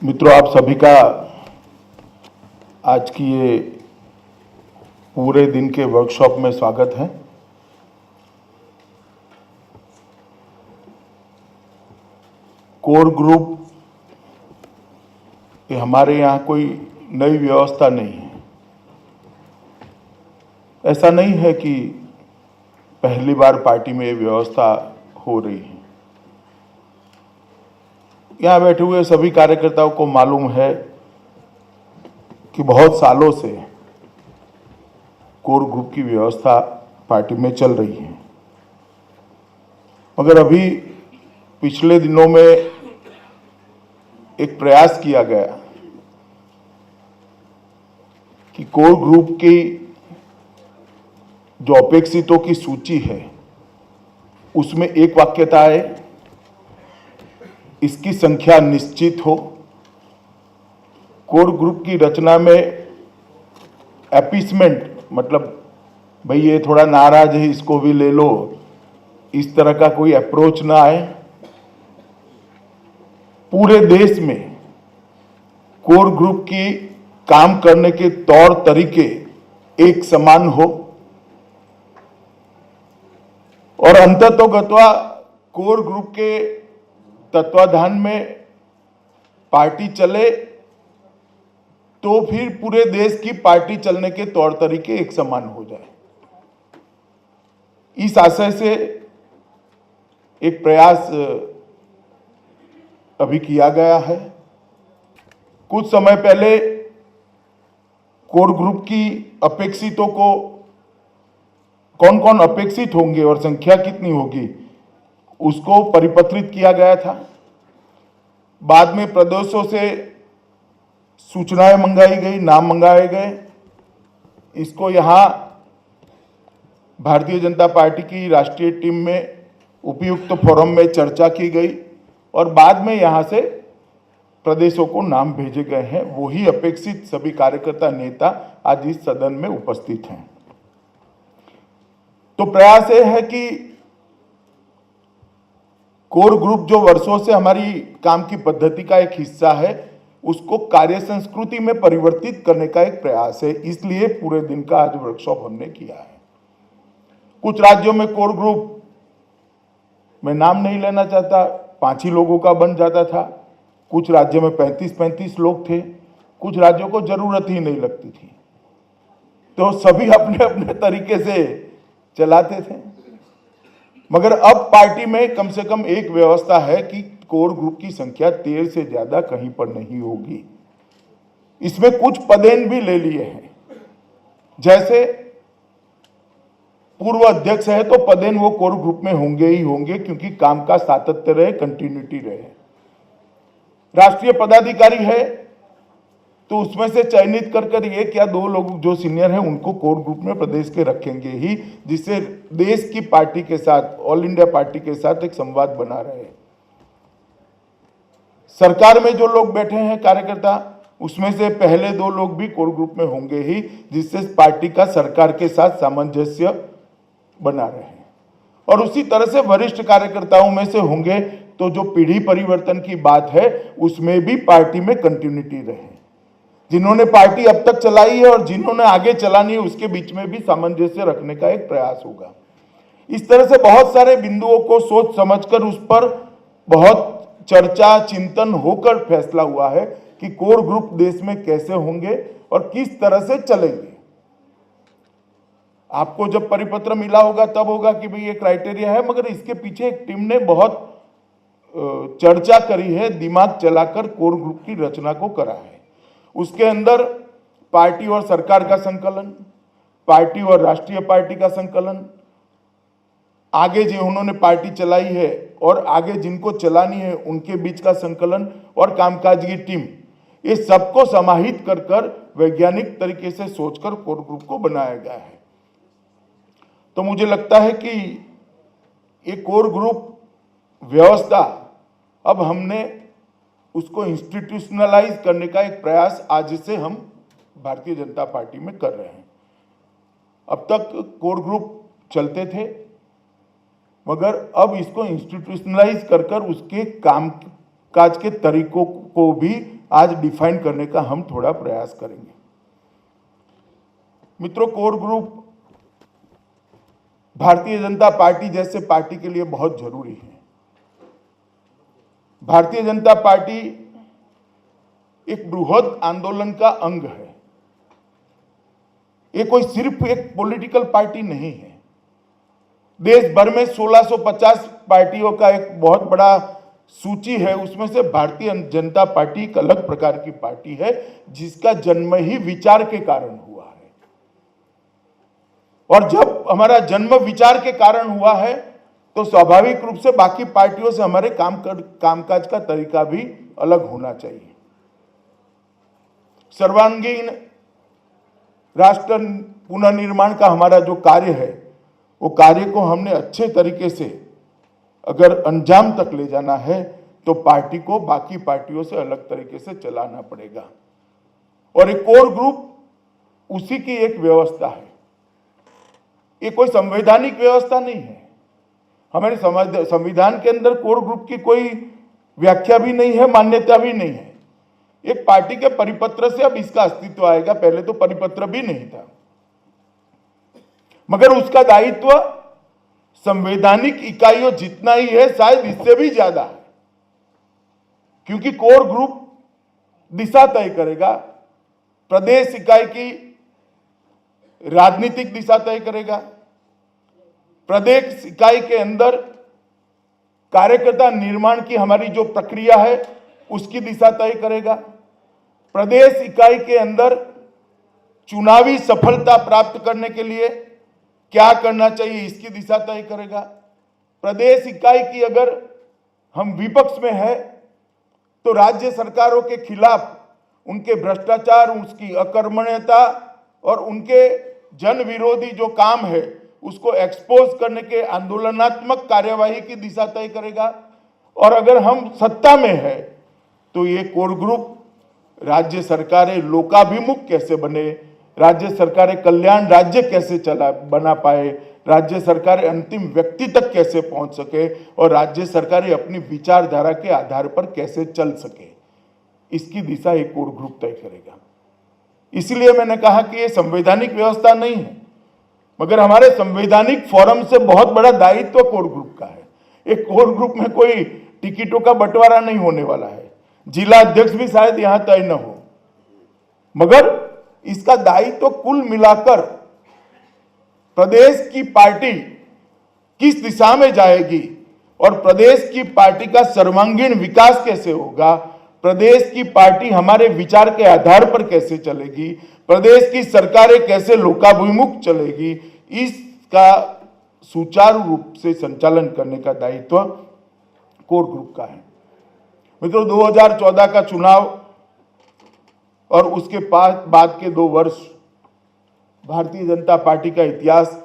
मित्रों, आप सभी का आज की ये पूरे दिन के वर्कशॉप में स्वागत है। कोर ग्रुप ये हमारे यहाँ कोई नई व्यवस्था नहीं है। ऐसा नहीं है कि पहली बार पार्टी में ये व्यवस्था हो रही है। यहाँ बैठे हुए सभी कार्यकर्ताओं को मालूम है कि बहुत सालों से कोर ग्रुप की व्यवस्था पार्टी में चल रही है, मगर अभी पिछले दिनों में एक प्रयास किया गया कि कोर ग्रुप की जो अपेक्षितों की सूची है उसमें एक वाक्यता है, इसकी संख्या निश्चित हो। कोर ग्रुप की रचना में अपीसमेंट मतलब भाई ये थोड़ा नाराज है इसको भी ले लो, इस तरह का कोई अप्रोच ना आए। पूरे देश में कोर ग्रुप की काम करने के तौर तरीके एक समान हो और अंततोगत्वा कोर ग्रुप के तत्वाधान में पार्टी चले तो फिर पूरे देश की पार्टी चलने के तौर तरीके एक समान हो जाए। इस आशय से एक प्रयास अभी किया गया है। कुछ समय पहले कोर ग्रुप की अपेक्षितों को कौन कौन अपेक्षित होंगे और संख्या कितनी होगी उसको परिपत्रित किया गया था। बाद में प्रदेशों से सूचनाएं मंगाई गई, नाम मंगाए गए। इसको यहाँ भारतीय जनता पार्टी की राष्ट्रीय टीम में उपयुक्त फोरम में चर्चा की गई और बाद में यहाँ से प्रदेशों को नाम भेजे गए हैं। वही अपेक्षित सभी कार्यकर्ता नेता आज इस सदन में उपस्थित हैं। तो प्रयास यह है कि कोर ग्रुप जो वर्षों से हमारी काम की पद्धति का एक हिस्सा है उसको कार्य संस्कृति में परिवर्तित करने का एक प्रयास है। इसलिए पूरे दिन का आज वर्कशॉप हमने किया है। कुछ राज्यों में कोर ग्रुप मैं नाम नहीं लेना चाहता, 5 ही लोगों का बन जाता था। कुछ राज्यों में 35-35 लोग थे। कुछ राज्यों को जरूरत ही नहीं लगती थी, तो सभी अपने अपने तरीके से चलाते थे। मगर अब पार्टी में कम से कम एक व्यवस्था है कि कोर ग्रुप की संख्या 13 से ज्यादा कहीं पर नहीं होगी। इसमें कुछ पदेन भी ले लिए हैं, जैसे पूर्व अध्यक्ष है तो पदेन वो कोर ग्रुप में होंगे ही होंगे, क्योंकि काम का सातत्य रहे, कंटिन्यूटी रहे। राष्ट्रीय पदाधिकारी है तो उसमें से चयनित कर 1 या 2 लोग जो सीनियर हैं उनको कोर ग्रुप में प्रदेश के रखेंगे ही, जिससे देश की पार्टी के साथ, ऑल इंडिया पार्टी के साथ एक संवाद बना रहे। सरकार में जो लोग बैठे हैं कार्यकर्ता, उसमें से पहले 2 लोग भी कोर ग्रुप में होंगे ही, जिससे पार्टी का सरकार के साथ सामंजस्य बना रहे। और उसी तरह से वरिष्ठ कार्यकर्ताओं में से होंगे तो जो पीढ़ी परिवर्तन की बात है उसमें भी पार्टी में कंटिन्यूटी रहे। जिन्होंने पार्टी अब तक चलाई है और जिन्होंने आगे चलानी है उसके बीच में भी सामंजस्य रखने का एक प्रयास होगा। इस तरह से बहुत सारे बिंदुओं को सोच समझकर उस पर बहुत चर्चा चिंतन होकर फैसला हुआ है कि कोर ग्रुप देश में कैसे होंगे और किस तरह से चलेंगे। आपको जब परिपत्र मिला होगा तब होगा कि भाई ये क्राइटेरिया है, मगर इसके पीछे एक टीम ने बहुत चर्चा करी है, दिमाग चलाकर कोर ग्रुप की रचना को करा है। उसके अंदर पार्टी और सरकार का संकलन, पार्टी और राष्ट्रीय पार्टी का संकलन, आगे जो उन्होंने पार्टी चलाई है और आगे जिनको चलानी है उनके बीच का संकलन और कामकाज की टीम, ये सबको समाहित कर वैज्ञानिक तरीके से सोचकर कोर ग्रुप को बनाया गया है। तो मुझे लगता है कि ये कोर ग्रुप व्यवस्था अब हमने उसको इंस्टीट्यूशनलाइज करने का एक प्रयास आज से हम भारतीय जनता पार्टी में कर रहे हैं। अब तक कोर ग्रुप चलते थे, मगर अब इसको इंस्टीट्यूशनलाइज कर उसके काम काज के तरीकों को भी आज डिफाइन करने का हम थोड़ा प्रयास करेंगे। मित्रों, core group Bharatiya Janata party जैसे पार्टी के लिए बहुत जरूरी है। भारतीय जनता पार्टी एक बृहद आंदोलन का अंग है। ये कोई सिर्फ एक पॉलिटिकल पार्टी नहीं है। देश भर में 1650 पार्टियों का एक बहुत बड़ा सूची है, उसमें से भारतीय जनता पार्टी एक अलग प्रकार की पार्टी है जिसका जन्म ही विचार के कारण हुआ है। और जब हमारा जन्म विचार के कारण हुआ है तो स्वाभाविक रूप से बाकी पार्टियों से हमारे कामकाज का तरीका भी अलग होना चाहिए। सर्वांगीण राष्ट्र पुनर्निर्माण का हमारा जो कार्य है, वो कार्य को हमने अच्छे तरीके से अगर अंजाम तक ले जाना है तो पार्टी को बाकी पार्टियों से अलग तरीके से चलाना पड़ेगा। और एक कोर ग्रुप उसी की एक व्यवस्था है। ये कोई संवैधानिक व्यवस्था नहीं है। हमारे संविधान के अंदर कोर ग्रुप की कोई व्याख्या भी नहीं है, मान्यता भी नहीं है। एक पार्टी के परिपत्र से अब इसका अस्तित्व आएगा, पहले तो परिपत्र भी नहीं था, मगर उसका दायित्व संवैधानिक इकाइयों जितना ही है, शायद इससे भी ज्यादा है, क्योंकि कोर ग्रुप दिशा तय करेगा, प्रदेश इकाई की राजनीतिक दिशा तय करेगा, प्रदेश इकाई के अंदर कार्यकर्ता निर्माण की हमारी जो प्रक्रिया है उसकी दिशा तय करेगा, प्रदेश इकाई के अंदर चुनावी सफलता प्राप्त करने के लिए क्या करना चाहिए इसकी दिशा तय करेगा। प्रदेश इकाई की अगर हम विपक्ष में है तो राज्य सरकारों के खिलाफ उनके भ्रष्टाचार, उसकी अकर्मण्यता और उनके जन विरोधी जो काम है उसको एक्सपोज करने के आंदोलनात्मक कार्यवाही की दिशा तय करेगा। और अगर हम सत्ता में है तो ये कोर ग्रुप राज्य सरकारें लोकाभिमुख कैसे बने, राज्य सरकारें कल्याण राज्य कैसे बना पाए, राज्य सरकारें अंतिम व्यक्ति तक कैसे पहुंच सके और राज्य सरकारें अपनी विचारधारा के आधार पर कैसे चल सके, इसकी दिशा एक कोर ग्रुप तय करेगा। इसलिए मैंने कहा कि ये संवैधानिक व्यवस्था नहीं है, मगर हमारे संवैधानिक फोरम से बहुत बड़ा दायित्व कोर ग्रुप का है। एक कोर ग्रुप में कोई टिकटों का बंटवारा नहीं होने वाला है, जिला अध्यक्ष भी शायद यहां तय न हो, मगर इसका दायित्व कुल मिलाकर प्रदेश की पार्टी किस दिशा में जाएगी और प्रदेश की पार्टी का सर्वांगीण विकास कैसे होगा, प्रदेश की पार्टी हमारे विचार के आधार पर कैसे चलेगी, प्रदेश की सरकारें कैसे लोकाभिमुख चलेगी, इसका सुचारू रूप से संचालन करने का दायित्व कोर ग्रुप का है। मित्रों, 2014 का चुनाव और उसके बाद के 2 वर्ष भारतीय जनता पार्टी का इतिहास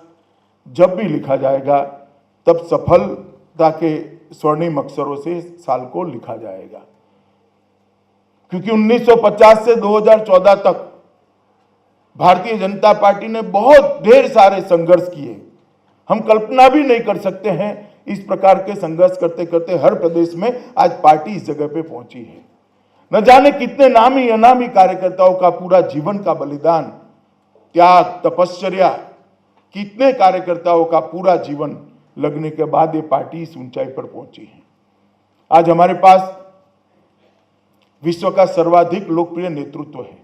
जब भी लिखा जाएगा तब सफलता के स्वर्णिम अक्षरों से साल को लिखा जाएगा, क्योंकि 1950 से 2014 तक भारतीय जनता पार्टी ने बहुत ढेर सारे संघर्ष किए। हम कल्पना भी नहीं कर सकते हैं इस प्रकार के संघर्ष करते करते हर प्रदेश में आज पार्टी इस जगह पे पहुंची है। न जाने कितने नामी अनामी कार्यकर्ताओं का पूरा जीवन का बलिदान, त्याग, तपश्चर्या, कितने कार्यकर्ताओं का पूरा जीवन लगने के बाद ये पार्टी इस ऊंचाई पर पहुंची है। आज हमारे पास विश्व का सर्वाधिक लोकप्रिय नेतृत्व है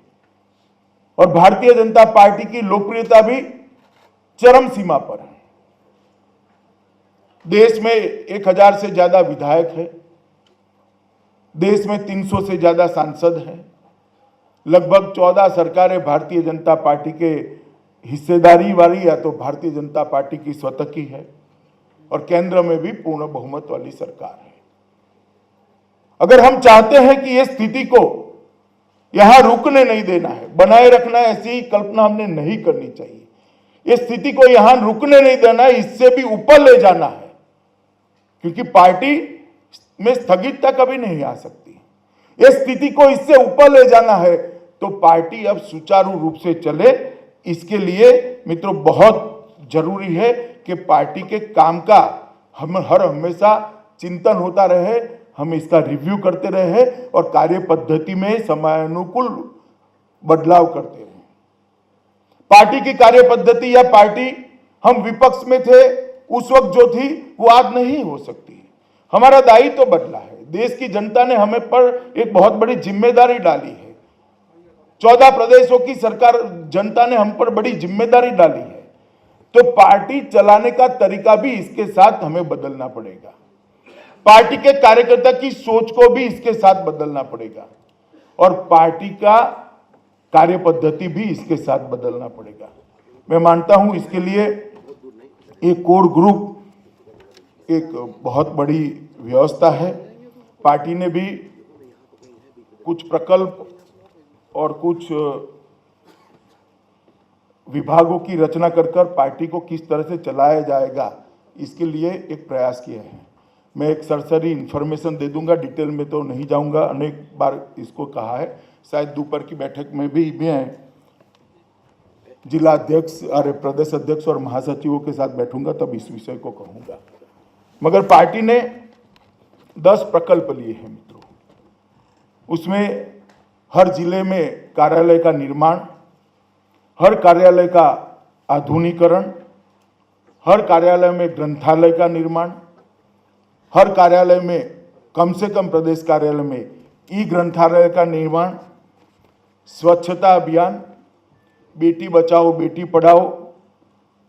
और भारतीय जनता पार्टी की लोकप्रियता भी चरम सीमा पर है। देश में 1000 से ज्यादा विधायक है, देश में 300 से ज्यादा सांसद हैं, लगभग 14 सरकारें भारतीय जनता पार्टी के हिस्सेदारी वाली या तो भारतीय जनता पार्टी की स्वतः की है और केंद्र में भी पूर्ण बहुमत वाली सरकार है। अगर हम चाहते हैं कि यह स्थिति को यहां रुकने नहीं देना है, बनाए रखना है, ऐसी कल्पना हमने नहीं करनी चाहिए। इस स्थिति को यहां रुकने नहीं देना है, इससे भी ऊपर ले जाना है, क्योंकि पार्टी में स्थगितता कभी नहीं आ सकती। इस स्थिति को इससे ऊपर ले जाना है तो पार्टी अब सुचारू रूप से चले। इसके लिए मित्रों बहुत जरूरी है कि पार्टी के काम का हम हमेशा चिंतन होता रहे हम इसका रिव्यू करते रहे हैं और कार्य पद्धति में समयानुकूल बदलाव करते रहे। पार्टी की कार्य पद्धति या पार्टी हम विपक्ष में थे उस वक्त जो थी वो आज नहीं हो सकती। हमारा दायित्व तो बदला है। देश की जनता ने हमें पर एक बहुत बड़ी जिम्मेदारी डाली है। 14 प्रदेशों की सरकार, जनता ने हम पर बड़ी जिम्मेदारी डाली है, तो पार्टी चलाने का तरीका भी इसके साथ हमें बदलना पड़ेगा। पार्टी के कार्यकर्ता की सोच को भी इसके साथ बदलना पड़ेगा और पार्टी का कार्य पद्धति भी इसके साथ बदलना पड़ेगा। मैं मानता हूं इसके लिए एक कोर ग्रुप एक बहुत बड़ी व्यवस्था है। पार्टी ने भी कुछ प्रकल्प और कुछ विभागों की रचना कर पार्टी को किस तरह से चलाया जाएगा इसके लिए एक प्रयास किया है। मैं एक सरसरी इन्फॉर्मेशन दे दूंगा, डिटेल में तो नहीं जाऊंगा, अनेक बार इसको कहा है। शायद दोपहर की बैठक में भी मैं जिला अध्यक्ष और प्रदेश अध्यक्ष और महासचिवों के साथ बैठूंगा, तब इस विषय को कहूंगा। मगर पार्टी ने 10 प्रकल्प लिए हैं मित्रों। उसमें हर जिले में कार्यालय का निर्माण, हर कार्यालय का आधुनिकीकरण, हर कार्यालय में ग्रंथालय का निर्माण, हर कार्यालय में कम से कम प्रदेश कार्यालय में ई ग्रंथालय का निर्माण, स्वच्छता अभियान, बेटी बचाओ बेटी पढ़ाओ,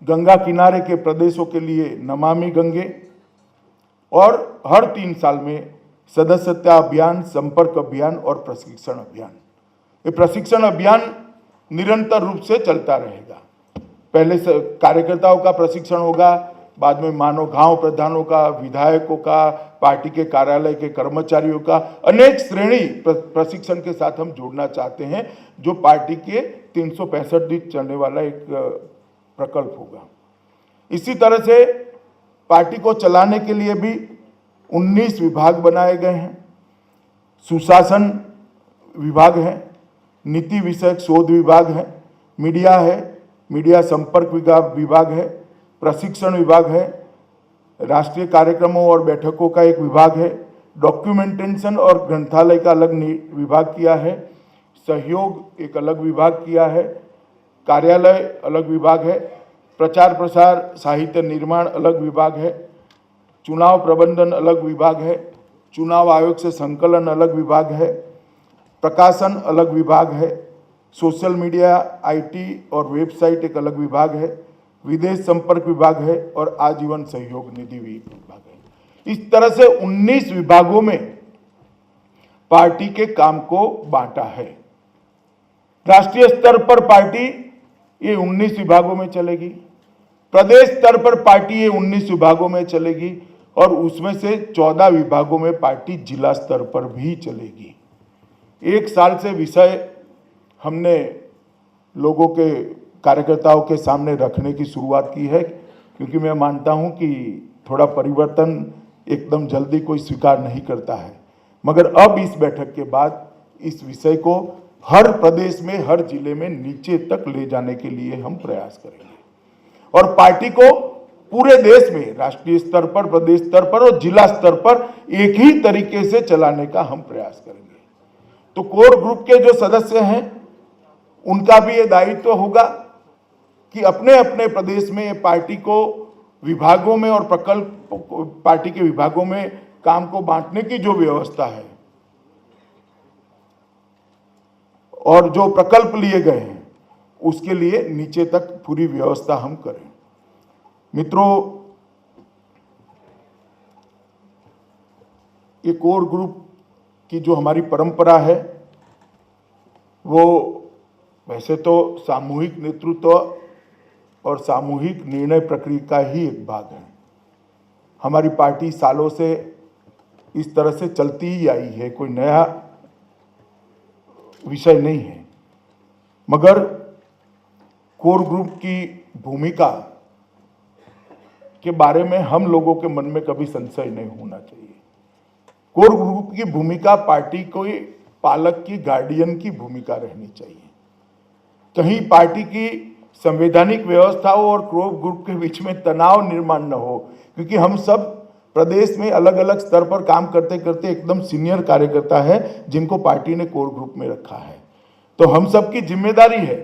गंगा किनारे के प्रदेशों के लिए नमामि गंगे और हर 3 साल में सदस्यता अभियान, संपर्क अभियान और प्रशिक्षण अभियान। ये प्रशिक्षण अभियान निरंतर रूप से चलता रहेगा। पहले से कार्यकर्ताओं का प्रशिक्षण होगा, बाद में मानव गांव प्रधानों का, विधायकों का, पार्टी के कार्यालय के कर्मचारियों का, अनेक श्रेणी प्रशिक्षण के साथ हम जोड़ना चाहते हैं, जो पार्टी के 365 दिन चलने वाला एक प्रकल्प होगा। इसी तरह से पार्टी को चलाने के लिए भी 19 विभाग बनाए गए हैं। सुशासन विभाग है, नीति विषयक शोध विभाग है, मीडिया है, मीडिया संपर्क विभाग है, प्रशिक्षण विभाग है, राष्ट्रीय कार्यक्रमों और बैठकों का एक विभाग है, डॉक्यूमेंटेशन और ग्रंथालय का अलग विभाग किया है, सहयोग एक अलग विभाग किया है, कार्यालय अलग विभाग है, प्रचार प्रसार साहित्य निर्माण अलग विभाग है, चुनाव प्रबंधन अलग विभाग है, चुनाव आयोग से संकलन अलग विभाग है, प्रकाशन अलग विभाग है, सोशल मीडिया, आईटी और वेबसाइट एक अलग विभाग है, विदेश संपर्क विभाग है और आजीवन सहयोग निधि विभाग है। इस तरह से 19 विभागों में पार्टी के काम को बांटा है। राष्ट्रीय स्तर पर पार्टी ये 19 विभागों में चलेगी, प्रदेश स्तर पर पार्टी ये 19 विभागों में चलेगी और उसमें से 14 विभागों में पार्टी जिला स्तर पर भी चलेगी। 1 साल से विषय हमने लोगों के, कार्यकर्ताओं के सामने रखने की शुरुआत की है, क्योंकि मैं मानता हूं कि थोड़ा परिवर्तन एकदम जल्दी कोई स्वीकार नहीं करता है। मगर अब इस बैठक के बाद इस विषय को हर प्रदेश में, हर जिले में नीचे तक ले जाने के लिए हम प्रयास करेंगे और पार्टी को पूरे देश में, राष्ट्रीय स्तर पर, प्रदेश स्तर पर और जिला स्तर पर एक ही तरीके से चलाने का हम प्रयास करेंगे। तो कोर ग्रुप के जो सदस्य हैं उनका भी ये दायित्व होगा कि अपने अपने प्रदेश में पार्टी को विभागों में और प्रकल्प, पार्टी के विभागों में काम को बांटने की जो व्यवस्था है और जो प्रकल्प लिए गए हैं उसके लिए नीचे तक पूरी व्यवस्था हम करें। मित्रों, ये कोर ग्रुप की जो हमारी परंपरा है वो वैसे तो सामूहिक नेतृत्व और सामूहिक निर्णय प्रक्रिया का ही एक भाग है। हमारी पार्टी सालों से इस तरह से चलती ही आई है, कोई नया विषय नहीं है। मगर कोर ग्रुप की भूमिका के बारे में हम लोगों के मन में कभी संशय नहीं होना चाहिए। कोर ग्रुप की भूमिका पार्टी को पालक की, गार्डियन की भूमिका रहनी चाहिए। कहीं पार्टी की संवैधानिक व्यवस्थाओं और कोर ग्रुप के बीच में तनाव निर्माण न हो, क्योंकि हम सब प्रदेश में अलग अलग स्तर पर काम करते करते एकदम सीनियर कार्यकर्ता है जिनको पार्टी ने कोर ग्रुप में रखा है। तो हम सबकी जिम्मेदारी है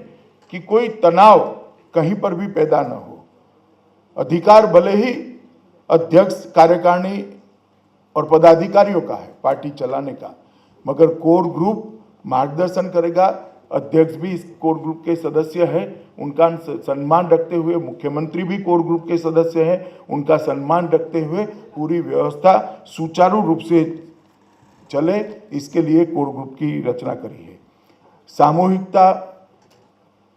कि कोई तनाव कहीं पर भी पैदा न हो। अधिकार भले ही अध्यक्ष, कार्यकारिणी और पदाधिकारियों का है पार्टी चलाने का, मगर कोर ग्रुप मार्गदर्शन करेगा। अध्यक्ष भी इस कोर ग्रुप के सदस्य हैं, उनका सम्मान रखते हुए, मुख्यमंत्री भी कोर ग्रुप के सदस्य हैं, उनका सम्मान रखते हुए पूरी व्यवस्था सुचारू रूप से चले, इसके लिए कोर ग्रुप की रचना करी है। सामूहिकता,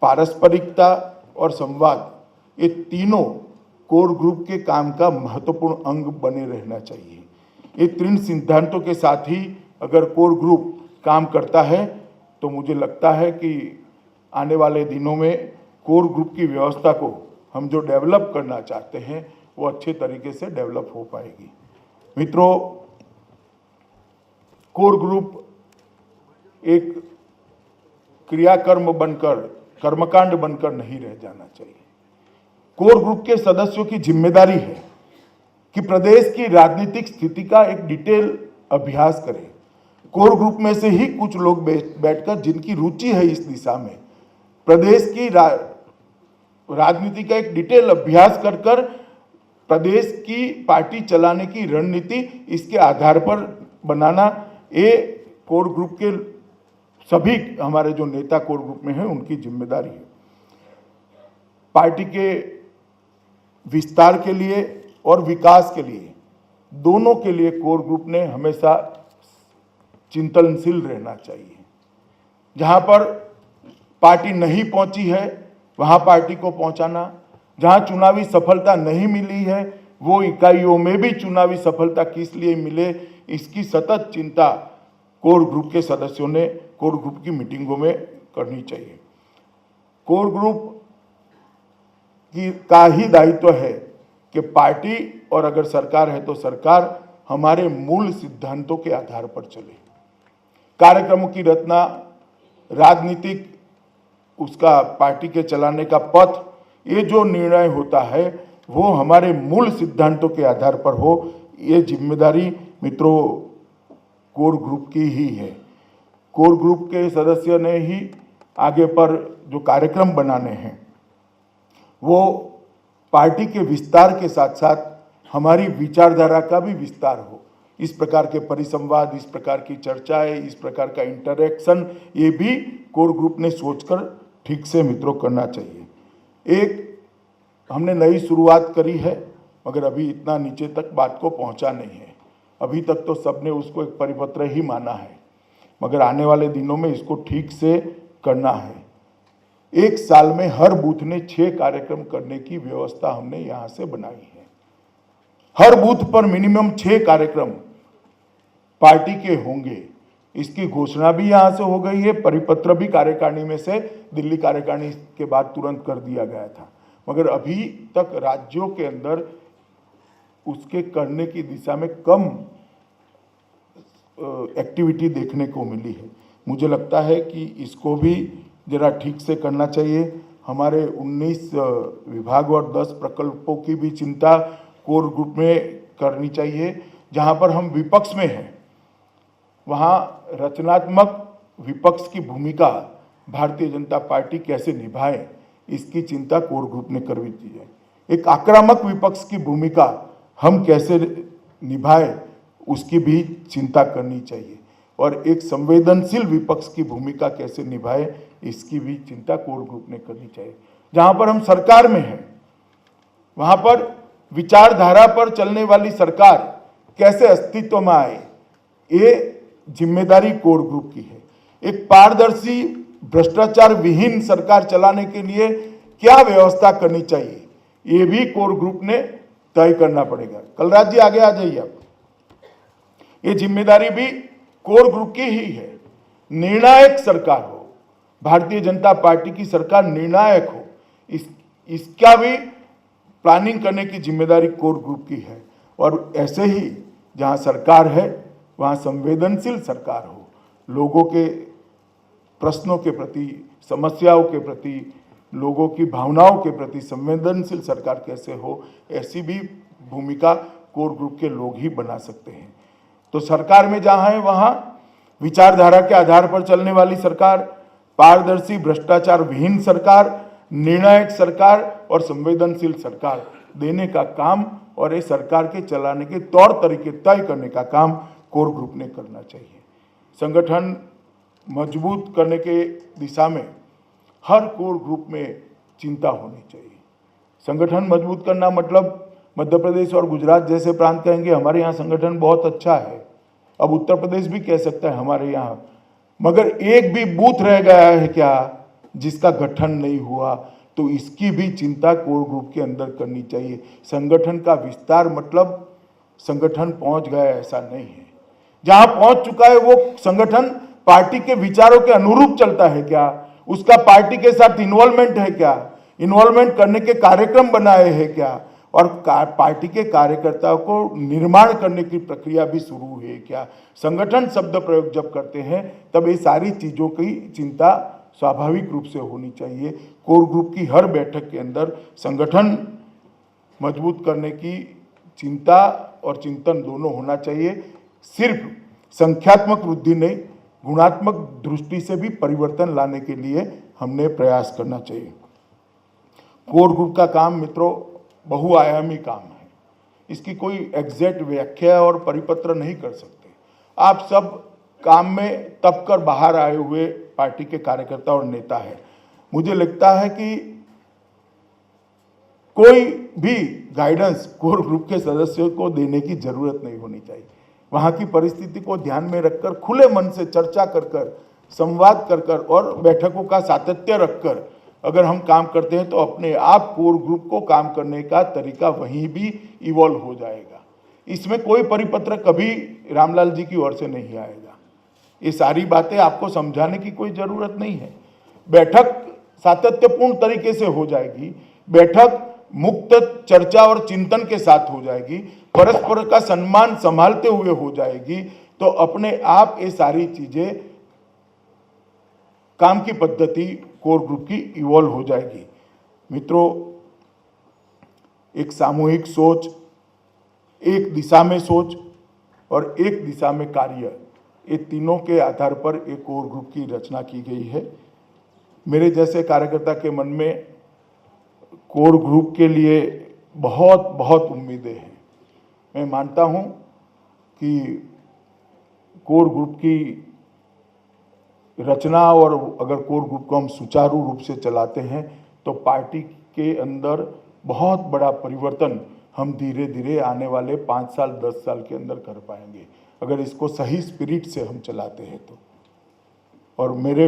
पारस्परिकता और संवाद, ये तीनों कोर ग्रुप के काम का महत्वपूर्ण अंग बने रहना चाहिए। ये तीन सिद्धांतों के साथ ही अगर कोर ग्रुप काम करता है तो मुझे लगता है कि आने वाले दिनों में कोर ग्रुप की व्यवस्था को हम जो डेवलप करना चाहते हैं वो अच्छे तरीके से डेवलप हो पाएगी। मित्रों, कोर ग्रुप एक क्रियाकर्म बनकर, कर्मकांड बनकर नहीं रह जाना चाहिए। कोर ग्रुप के सदस्यों की जिम्मेदारी है कि प्रदेश की राजनीतिक स्थिति का एक डिटेल अभ्यास करें। कोर ग्रुप में से ही कुछ लोग बैठकर, जिनकी रुचि है इस दिशा में, प्रदेश की राजनीति का एक डिटेल अभ्यास कर कर प्रदेश की पार्टी चलाने की रणनीति इसके आधार पर बनाना, ये कोर ग्रुप के सभी हमारे जो नेता कोर ग्रुप में हैं उनकी जिम्मेदारी है। पार्टी के विस्तार के लिए और विकास के लिए, दोनों के लिए कोर ग्रुप ने हमेशा चिंतनशील रहना चाहिए। जहां पर पार्टी नहीं पहुंची है वहां पार्टी को पहुंचाना, जहां चुनावी सफलता नहीं मिली है वो इकाइयों में भी चुनावी सफलता किस लिए मिले, इसकी सतत चिंता कोर ग्रुप के सदस्यों ने कोर ग्रुप की मीटिंगों में करनी चाहिए। कोर ग्रुप का ही दायित्व है कि पार्टी और अगर सरकार है तो सरकार हमारे मूल सिद्धांतों के आधार पर चले। कार्यक्रमों की रचना, राजनीतिक उसका पार्टी के चलाने का पथ, ये जो निर्णय होता है वो हमारे मूल सिद्धांतों के आधार पर हो। ये जिम्मेदारी मित्रों कोर ग्रुप की ही है। कोर ग्रुप के सदस्य ने ही आगे पर जो कार्यक्रम बनाने हैं वो पार्टी के विस्तार के साथ साथ हमारी विचारधारा का भी विस्तार हो। इस प्रकार के परिसंवाद, इस प्रकार की चर्चाएं, इस प्रकार का इंटरेक्शन, ये भी कोर ग्रुप ने सोचकर ठीक से मित्रों करना चाहिए। एक हमने नई शुरुआत करी है मगर अभी इतना नीचे तक बात को पहुंचा नहीं है। अभी तक तो सबने उसको एक परिपत्र ही माना है, मगर आने वाले दिनों में इसको ठीक से करना है। एक साल में हर बूथ ने 6 कार्यक्रम करने की व्यवस्था हमने यहां से बनाई है। हर बूथ पर मिनिमम 6 कार्यक्रम पार्टी के होंगे, इसकी घोषणा भी यहां से हो गई है। परिपत्र भी कार्यकारिणी में से दिल्ली कार्यकारिणी के बाद तुरंत कर दिया गया था, मगर अभी तक राज्यों के अंदर उसके करने की दिशा में कम एक्टिविटी देखने को मिली है। मुझे लगता है कि इसको भी जरा ठीक से करना चाहिए। हमारे 19 विभाग और 10 प्रकल्पों की भी चिंता कोर ग्रुप में करनी चाहिए। जहां पर हम विपक्ष में हैं वहां रचनात्मक विपक्ष की भूमिका भारतीय जनता पार्टी कैसे निभाए, इसकी चिंता कोर ग्रुप ने करनी चाहिए। एक आक्रामक विपक्ष की भूमिका हम कैसे निभाए, उसकी भी चिंता करनी चाहिए। और एक संवेदनशील विपक्ष की भूमिका कैसे निभाए, इसकी भी चिंता कोर ग्रुप ने करनी चाहिए। जहां पर हम सरकार में हैं वहां पर विचारधारा पर चलने वाली सरकार कैसे अस्तित्व में आए, ये जिम्मेदारी कोर ग्रुप की है। एक पारदर्शी, भ्रष्टाचार विहीन सरकार चलाने के लिए क्या व्यवस्था करनी चाहिए, ये भी कोर ग्रुप ने तय करना पड़ेगा। कलराज जी आगे आ जाइए आप। ये जिम्मेदारी भी कोर ग्रुप की ही है। निर्णायक सरकार हो, भारतीय जनता पार्टी की सरकार निर्णायक हो, इसका भी प्लानिंग करने की जिम्मेदारी कोर ग्रुप की है। और ऐसे ही जहां सरकार है वहां संवेदनशील सरकार हो, लोगों के प्रश्नों के प्रति, समस्याओं के प्रति, लोगों की भावनाओं के प्रति संवेदनशील सरकार कैसे हो, ऐसी भी भूमिका कोर ग्रुप के लोग ही बना सकते हैं। तो सरकार में जहां है वहां विचारधारा के आधार पर चलने वाली सरकार, पारदर्शी भ्रष्टाचार विहीन सरकार, निर्णायक सरकार और संवेदनशील सरकार देने का काम और इस सरकार के चलाने के तौर तरीके तय करने का काम कोर ग्रुप ने करना चाहिए। संगठन मजबूत करने के दिशा में हर कोर ग्रुप में चिंता होनी चाहिए। संगठन मजबूत करना मतलब मध्य प्रदेश और गुजरात जैसे प्रांत कहेंगे हमारे यहाँ संगठन बहुत अच्छा है, अब उत्तर प्रदेश भी कह सकता है हमारे यहाँ, मगर एक भी बूथ रह गया है क्या जिसका गठन नहीं हुआ, तो इसकी भी चिंता कोर ग्रुप के अंदर करनी चाहिए। संगठन का विस्तार मतलब संगठन पहुंच गया ऐसा नहीं है, जहां पहुंच चुका है वो संगठन पार्टी के विचारों के अनुरूप चलता है क्या, उसका पार्टी के साथ इन्वॉल्वमेंट है क्या, इन्वॉल्वमेंट करने के कार्यक्रम बनाए हैं क्या, और पार्टी के कार्यकर्ताओं को निर्माण करने की प्रक्रिया भी शुरू है क्या। संगठन शब्द प्रयोग जब करते हैं तब ये सारी चीज़ों की चिंता स्वाभाविक रूप से होनी चाहिए। कोर ग्रुप की हर बैठक के अंदर संगठन मजबूत करने की चिंता और चिंतन दोनों होना चाहिए। सिर्फ संख्यात्मक वृद्धि नहीं, गुणात्मक दृष्टि से भी परिवर्तन लाने के लिए हमने प्रयास करना चाहिए। कोर ग्रुप का काम मित्रों बहुआयामी काम है, इसकी कोई एग्जैक्ट व्याख्या और परिपत्र नहीं कर सकते। आप सब काम में तप कर बाहर आए हुए पार्टी के कार्यकर्ता और नेता है। मुझे लगता है कि कोई भी गाइडेंस कोर ग्रुप के सदस्यों को देने की जरूरत नहीं होनी चाहिए। वहां की परिस्थिति को ध्यान में रखकर खुले मन से चर्चा कर कर, संवाद कर कर और बैठकों का सातत्य रखकर अगर हम काम करते हैं तो अपने आप कोर ग्रुप को काम करने का तरीका वहीं भी इवॉल्व हो जाएगा। इसमें कोई परिपत्र कभी रामलाल जी की ओर से नहीं आएगा। ये सारी बातें आपको समझाने की कोई जरूरत नहीं है। बैठक सातत्यपूर्ण तरीके से हो जाएगी, बैठक मुक्त चर्चा और चिंतन के साथ हो जाएगी, परस्पर का सम्मान संभालते हुए हो जाएगी, तो अपने आप ये सारी चीजें काम की पद्धति कोर ग्रुप की इवॉल्व हो जाएगी। मित्रों, एक सामूहिक सोच, एक दिशा में सोच और एक दिशा में कार्य, ये तीनों के आधार पर एक कोर ग्रुप की रचना की गई है। मेरे जैसे कार्यकर्ता के मन में कोर ग्रुप के लिए बहुत बहुत उम्मीदें हैं। मैं मानता हूं कि कोर ग्रुप की रचना और अगर कोर ग्रुप को हम सुचारू रूप से चलाते हैं तो पार्टी के अंदर बहुत बड़ा परिवर्तन हम धीरे धीरे आने वाले 5 साल 10 साल के अंदर कर पाएंगे, अगर इसको सही स्पिरिट से हम चलाते हैं तो। और मेरे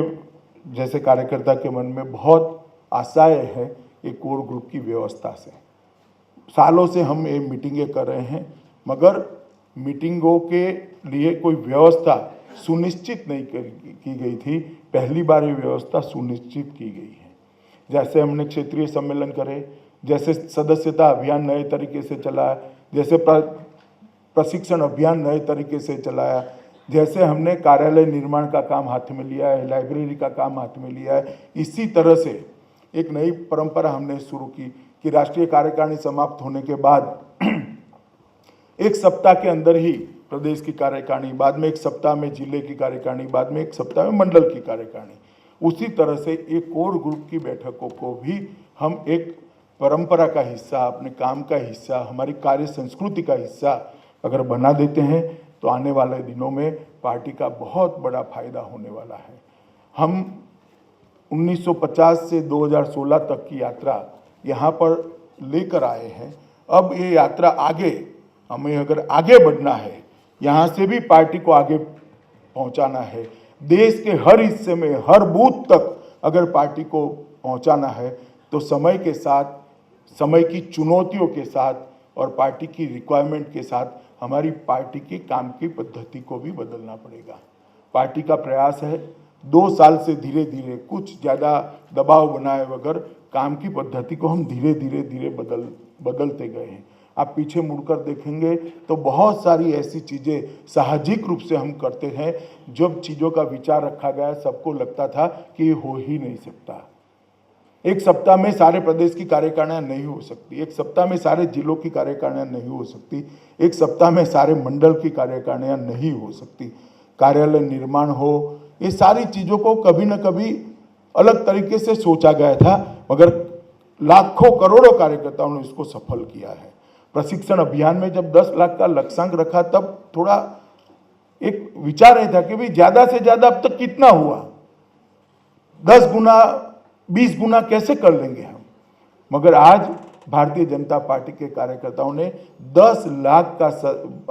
जैसे कार्यकर्ता के मन में बहुत आशाएं हैं ये कोर ग्रुप की व्यवस्था से। सालों से हम ये मीटिंगें कर रहे हैं, मगर मीटिंगों के लिए कोई व्यवस्था सुनिश्चित नहीं की गई थी। पहली बार ये व्यवस्था सुनिश्चित की गई है। जैसे हमने क्षेत्रीय सम्मेलन करे, जैसे सदस्यता अभियान नए तरीके से चलाया, जैसे प्रशिक्षण अभियान नए तरीके से चलाया, जैसे हमने कार्यालय निर्माण का काम हाथ में लिया है, लाइब्रेरी का काम हाथ में लिया है, इसी तरह से एक नई परंपरा हमने शुरू की कि राष्ट्रीय कार्यकारिणी समाप्त होने के बाद एक सप्ताह के अंदर ही प्रदेश की कार्यकारिणी, बाद में एक सप्ताह में जिले की कार्यकारिणी, बाद में एक सप्ताह में मंडल की कार्यकारिणी, उसी तरह से एक कोर ग्रुप की बैठकों को भी हम एक परंपरा का हिस्सा, अपने काम का हिस्सा, हमारी कार्य संस्कृति का हिस्सा अगर बना देते हैं तो आने वाले दिनों में पार्टी का बहुत बड़ा फायदा होने वाला है। हम 1950 से 2016 तक की यात्रा यहाँ पर लेकर आए हैं। अब ये यात्रा आगे, हमें अगर आगे बढ़ना है, यहाँ से भी पार्टी को आगे पहुँचाना है, देश के हर हिस्से में हर बूथ तक अगर पार्टी को पहुँचाना है तो समय के साथ, समय की चुनौतियों के साथ और पार्टी की रिक्वायरमेंट के साथ हमारी पार्टी की काम की पद्धति को भी बदलना पड़ेगा। पार्टी का प्रयास है 2 साल से धीरे धीरे, कुछ ज़्यादा दबाव बनाए बगैर काम की पद्धति को हम धीरे धीरे बदलते गए हैं। आप पीछे मुड़कर देखेंगे तो बहुत सारी ऐसी चीज़ें साहजिक रूप से हम करते हैं, जब चीज़ों का विचार रखा गया सबको लगता था कि ये हो ही नहीं सकता। एक सप्ताह में सारे प्रदेश की कार्यकारिणियां नहीं हो सकती, एक सप्ताह में सारे जिलों की कार्यकारिणियां नहीं हो सकती, एक सप्ताह में सारे मंडल की कार्यकारिणियां नहीं हो सकती। कार्यालय निर्माण हो, ये सारी चीज़ों को कभी न कभी अलग तरीके से सोचा गया था, मगर लाखों करोड़ों कार्यकर्ताओं ने इसको सफल किया है। प्रशिक्षण अभियान में जब 10 लाख का लक्ष्यांक रखा तब थोड़ा एक विचार ये था कि भाई ज़्यादा से ज़्यादा अब तक कितना हुआ, 10 गुना 20 गुना कैसे कर लेंगे हम। मगर आज भारतीय जनता पार्टी के कार्यकर्ताओं ने 10 लाख का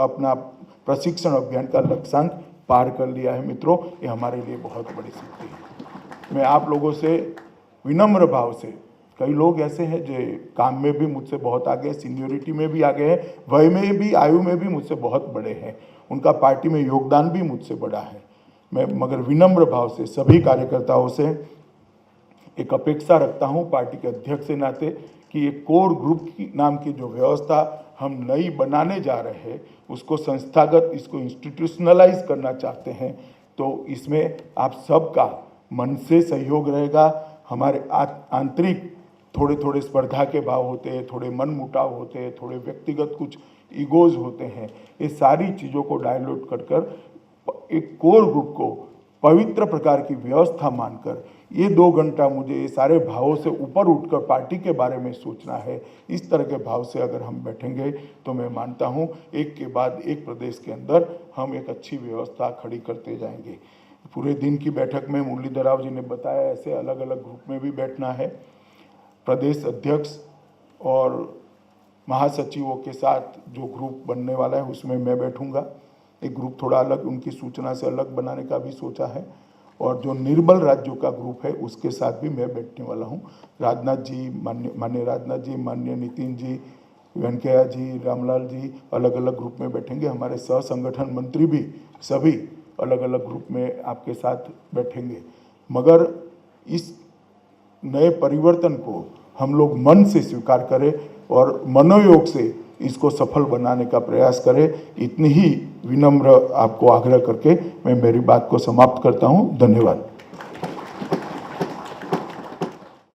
अपना प्रशिक्षण अभियान का लक्ष्यांक पार कर लिया है। मित्रों, ये हमारे लिए बहुत बड़ी सिद्धि है। मैं आप लोगों से विनम्र भाव से, कई लोग ऐसे हैं जो काम में भी मुझसे बहुत आगे हैं, सीनियोरिटी में भी आगे हैं, वय में भी, आयु में भी मुझसे बहुत बड़े हैं, उनका पार्टी में योगदान भी मुझसे बड़ा है। मैं मगर विनम्र भाव से सभी कार्यकर्ताओं से एक अपेक्षा रखता हूं पार्टी के अध्यक्ष के नाते कि एक कोर ग्रुप की नाम की जो व्यवस्था हम नई बनाने जा रहे हैं, उसको संस्थागत, इसको इंस्टीट्यूशनलाइज करना चाहते हैं, तो इसमें आप सबका मन से सहयोग रहेगा। हमारे आंतरिक थोड़े थोड़े स्पर्धा के भाव होते हैं, थोड़े मन मुटाव होते हैं, थोड़े व्यक्तिगत कुछ ईगोज होते हैं, ये सारी चीज़ों को डायल्यूट कर कर एक कोर ग्रुप को पवित्र प्रकार की व्यवस्था मानकर ये 2 घंटा मुझे ये सारे भावों से ऊपर उठकर पार्टी के बारे में सोचना है। इस तरह के भाव से अगर हम बैठेंगे तो मैं मानता हूँ एक के बाद एक प्रदेश के अंदर हम एक अच्छी व्यवस्था खड़ी करते जाएंगे। पूरे दिन की बैठक में मुरलीधर राव जी ने बताया ऐसे अलग अलग ग्रुप में भी बैठना है। प्रदेश अध्यक्ष और महासचिवों के साथ जो ग्रुप बनने वाला है उसमें मैं बैठूंगा। एक ग्रुप थोड़ा अलग, उनकी सूचना से अलग बनाने का भी सोचा है, और जो निर्बल राज्यों का ग्रुप है उसके साथ भी मैं बैठने वाला हूं। राजनाथ जी, माननीय राजनाथ जी, माननीय नितिन जी, वेंकैया जी, रामलाल जी अलग अलग ग्रुप में बैठेंगे। हमारे सह संगठन मंत्री भी सभी अलग अलग ग्रुप में आपके साथ बैठेंगे। मगर इस नए परिवर्तन को हम लोग मन से स्वीकार करें और मनोयोग से इसको सफल बनाने का प्रयास करें। इतनी ही विनम्र आपको आग्रह करके मैं मेरी बात को समाप्त करता हूं। धन्यवाद।